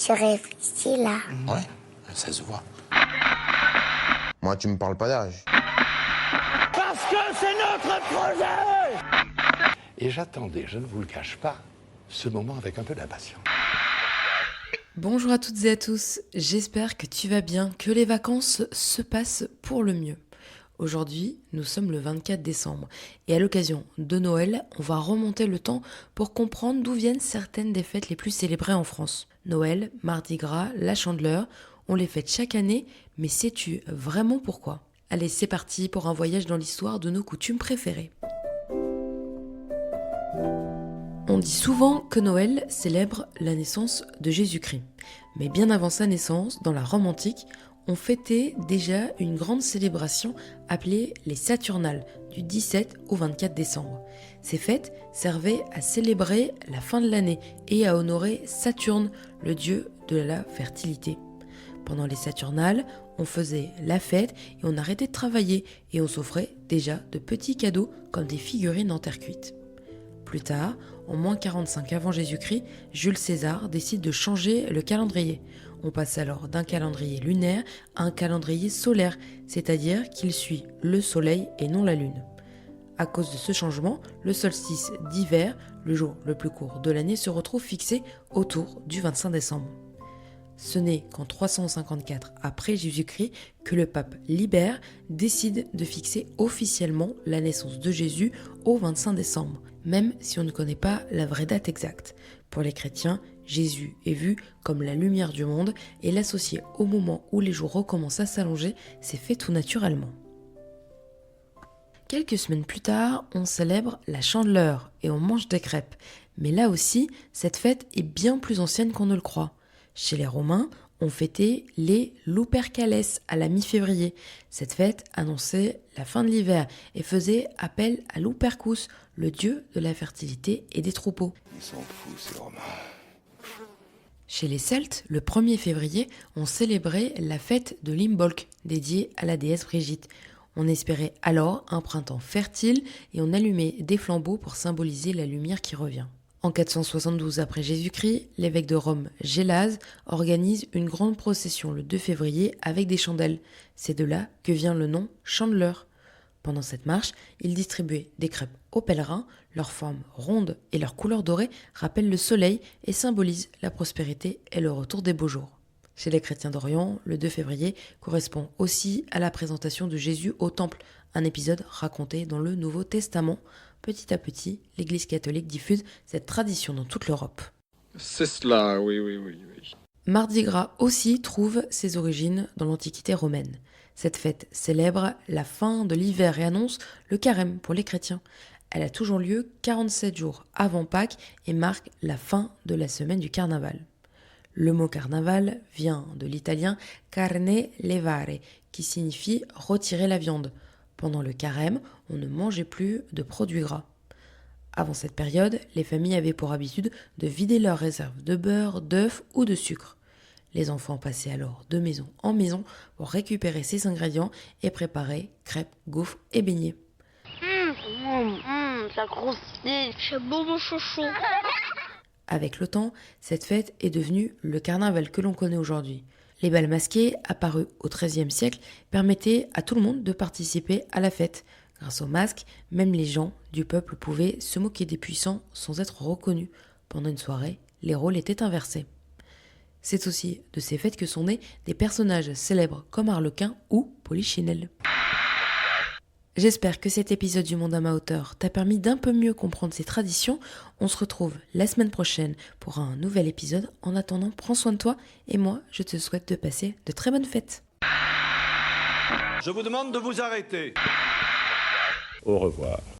Je réfléchis là. Ouais, ça se voit. Moi, tu me parles pas d'âge. Parce que c'est notre projet! Et j'attendais, je ne vous le cache pas, ce moment avec un peu d'impatience. Bonjour à toutes et à tous, j'espère que tu vas bien, que les vacances se passent pour le mieux. Aujourd'hui, nous sommes le 24 décembre et à l'occasion de Noël, on va remonter le temps pour comprendre d'où viennent certaines des fêtes les plus célébrées en France. Noël, Mardi Gras, la Chandeleur, on les fête chaque année, mais sais-tu vraiment pourquoi ? Allez, c'est parti pour un voyage dans l'histoire de nos coutumes préférées. On dit souvent que Noël célèbre la naissance de Jésus-Christ. Mais bien avant sa naissance, dans la Rome antique, on fêtait déjà une grande célébration appelée les Saturnales, du 17 au 24 décembre. Ces fêtes servaient à célébrer la fin de l'année et à honorer Saturne, le dieu de la fertilité. Pendant les Saturnales, on faisait la fête et on arrêtait de travailler et on s'offrait déjà de petits cadeaux comme des figurines en terre cuite. Plus tard, en moins 45 avant Jésus-Christ, Jules César décide de changer le calendrier. On passe alors d'un calendrier lunaire à un calendrier solaire, c'est-à-dire qu'il suit le soleil et non la lune. À cause de ce changement, le solstice d'hiver, le jour le plus court de l'année, se retrouve fixé autour du 25 décembre. Ce n'est qu'en 354 après Jésus-Christ que le pape Libère décide de fixer officiellement la naissance de Jésus au 25 décembre, même si on ne connaît pas la vraie date exacte. Pour les chrétiens, Jésus est vu comme la lumière du monde et l'associer au moment où les jours recommencent à s'allonger, c'est fait tout naturellement. Quelques semaines plus tard, on célèbre la Chandeleur et on mange des crêpes. Mais là aussi, cette fête est bien plus ancienne qu'on ne le croit. Chez les Romains, on fêtait les Lupercales à la mi-février. Cette fête annonçait la fin de l'hiver et faisait appel à Lupercus, le dieu de la fertilité et des troupeaux. Ils sont fous, ces Romains. Chez les Celtes, le 1er février, on célébrait la fête de l'Imbolc, dédiée à la déesse Brigitte. On espérait alors un printemps fertile et on allumait des flambeaux pour symboliser la lumière qui revient. En 472 après Jésus-Christ, l'évêque de Rome, Gélase, organise une grande procession le 2 février avec des chandelles. C'est de là que vient le nom Chandeleur. Pendant cette marche, il distribuait des crêpes aux pèlerins. Leur forme ronde et leur couleur dorée rappellent le soleil et symbolisent la prospérité et le retour des beaux jours. Chez les chrétiens d'Orient, le 2 février correspond aussi à la présentation de Jésus au temple, un épisode raconté dans le Nouveau Testament. Petit à petit, l'Église catholique diffuse cette tradition dans toute l'Europe. C'est cela, oui. Mardi Gras aussi trouve ses origines dans l'Antiquité romaine. Cette fête célèbre la fin de l'hiver et annonce le carême pour les chrétiens. Elle a toujours lieu 47 jours avant Pâques et marque la fin de la semaine du carnaval. Le mot carnaval vient de l'italien carne levare, qui signifie retirer la viande. Pendant le carême, on ne mangeait plus de produits gras. Avant cette période, les familles avaient pour habitude de vider leurs réserves de beurre, d'œufs ou de sucre. Les enfants passaient alors de maison en maison pour récupérer ces ingrédients et préparer crêpes, gaufres et beignets. Ça grossit. C'est bon mon chouchou. Avec le temps, cette fête est devenue le carnaval que l'on connaît aujourd'hui. Les bals masqués, apparus au XIIIe siècle, permettaient à tout le monde de participer à la fête. Grâce aux masques, même les gens du peuple pouvaient se moquer des puissants sans être reconnus. Pendant une soirée, les rôles étaient inversés. C'est aussi de ces fêtes que sont nés des personnages célèbres comme Arlequin ou Polichinelle. J'espère que cet épisode du Monde à ma hauteur t'a permis d'un peu mieux comprendre ces traditions. On se retrouve la semaine prochaine pour un nouvel épisode. En attendant, prends soin de toi et moi, je te souhaite de passer de très bonnes fêtes. Je vous demande de vous arrêter. Au revoir.